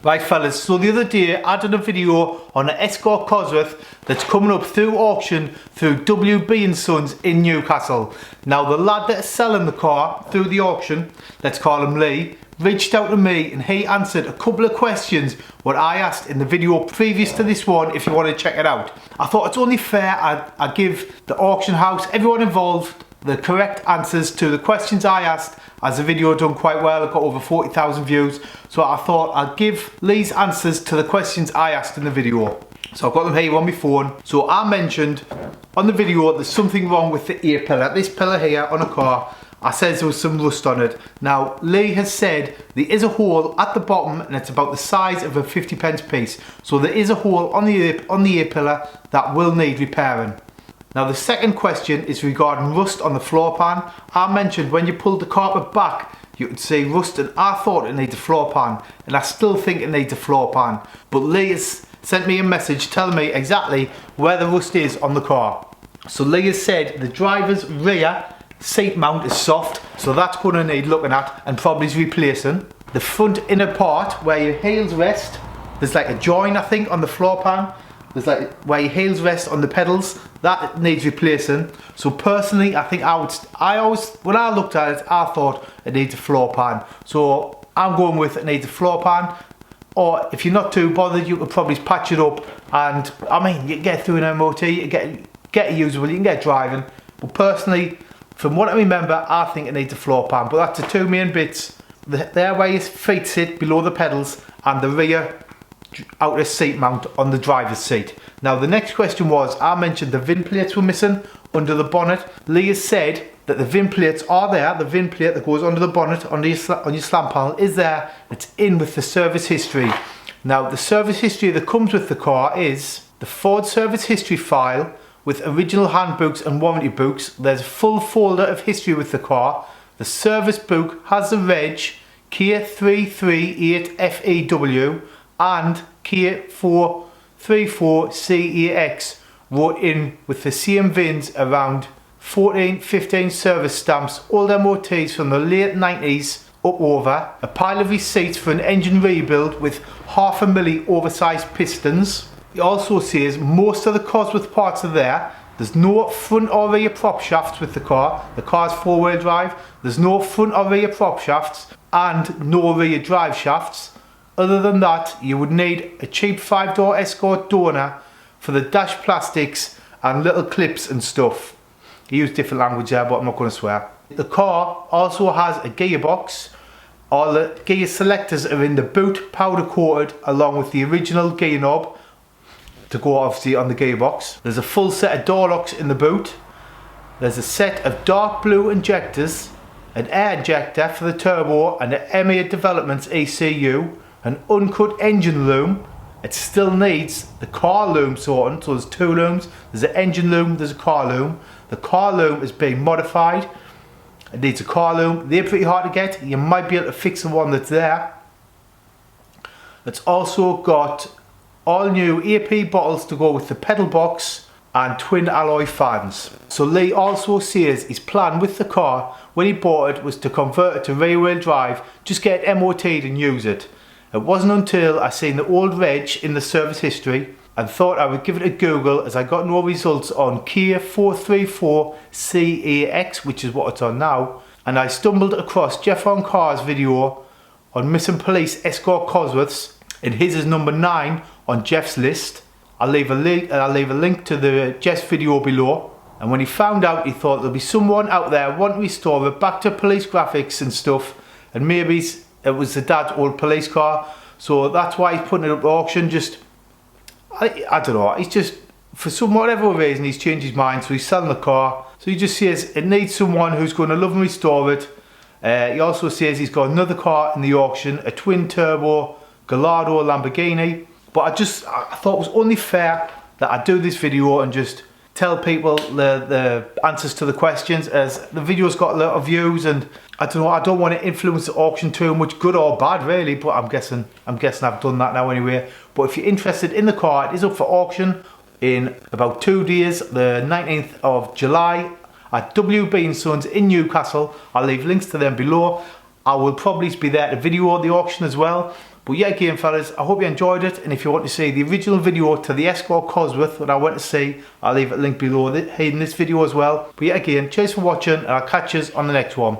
Right fellas, so the other day I did a video on an Escort Cosworth that's coming up through auction through WB & Sons in Newcastle. Now the lad that is selling the car through the auction, let's call him Lee, reached out to me and he answered a couple of questions what I asked in the video previous to this one if you want to check it out. I thought it's only fair I give the auction house, everyone involved, the correct answers to the questions I asked, as the video done quite well. It got over 40,000 views, so I thought I'd give Lee's answers to the questions I asked in the video. So I've got them here on my phone. So I mentioned on the video there's something wrong with the A pillar, this pillar here on a car. I said there was some rust on it. Now Lee has said there is a hole at the bottom and it's about the size of a 50p piece. So there is a hole on the A pillar that will need repairing. Now the second question is regarding rust on the floor pan. I mentioned when you pulled the carpet back you could see rust, and I thought it needs a floor pan, and I still think it needs a floor pan. But Lee has sent me a message telling me exactly where the rust is on the car. So Lee has said the driver's rear seat mount is soft, so that's going to need looking at and probably replacing. The front inner part where your heels rest, there's like a joint I think on the floor pan. There's like where your heels rest on the pedals, that needs replacing. So personally, I think when I looked at it, I thought it needs a floor pan. So I'm going with it needs a floor pan. Or if you're not too bothered, you could probably patch it up. And I mean, you can get through an MOT, you get it usable, you can get driving. But personally, from what I remember, I think it needs a floor pan. But that's the two main bits. There where your feet sit below the pedals and the rear outer seat mount on the driver's seat. Now the next question was, I mentioned the VIN plates were missing under the bonnet. Lee has said that the VIN plates are there. The VIN plate that goes under the bonnet on your slant panel is there. It's in with the service history. Now the service history that comes with the car is the Ford service history file with original handbooks and warranty books. There's a full folder of history with the car. The service book has the reg Kia 338FEW and Kia 434CEX wrote in with the same VINs around 14-15 service stamps, all MOTs from the late 90s up over, a pile of receipts for an engine rebuild with 0.5 milli oversized pistons. It also says most of the Cosworth parts are there. There's no front or rear prop shafts with the car. The car's 4-wheel drive. There's no front or rear prop shafts and no rear drive shafts. Other than that, you would need a cheap 5-door Escort donor for the dash plastics and little clips and stuff. He used different language there, but I'm not going to swear. The car also has a gearbox. All the gear selectors are in the boot, powder coated, along with the original gear knob to go obviously on the gearbox. There's a full set of door locks in the boot. There's a set of dark blue injectors, an air injector for the turbo and an MA Developments ECU. An uncut engine loom. It still needs the car loom sorting, so there's two looms. There's an engine loom, there's a car loom. The car loom is being modified. It needs a car loom. They're pretty hard to get. You might be able to fix the one that's there. It's also got all new AP bottles to go with the pedal box and twin alloy fans. So Lee also says his plan with the car when he bought it was to convert it to rear wheel drive, just get it MOT'd and use it. It wasn't until I seen the old reg in the service history and thought I would give it a Google, as I got no results on Kia 434CEX, which is what it's on now, and I stumbled across Geoff on Cars video on missing police Escort Cosworths, and his is number 9 on Geoff's list. I'll leave a link to the Geoff's video below. And when he found out, he thought there'll be someone out there wanting to restore it back to police graphics and stuff, and maybe it was the dad's old police car, so that's why he's putting it up to auction. I don't know, he's just, for whatever reason, he's changed his mind, so he's selling the car. So he just says it needs someone who's going to love and restore it. He also says he's got another car in the auction, a twin turbo Gallardo Lamborghini. But I thought it was only fair that I do this video and just tell people the answers to the questions, as the video's got a lot of views, and I don't want to influence the auction too much, good or bad really, but I'm guessing I've done that now anyway. But if you're interested in the car, it is up for auction in about 2 days, the 19th of July at WB & Sons in Newcastle. I'll leave links to them below. I will probably be there to video the auction as well. But yeah, again fellas, I hope you enjoyed it, and if you want to see the original video to the Escort Cosworth that I went to see, I'll leave it linked below here in this video as well. But yeah, again, cheers for watching, and I'll catch you on the next one.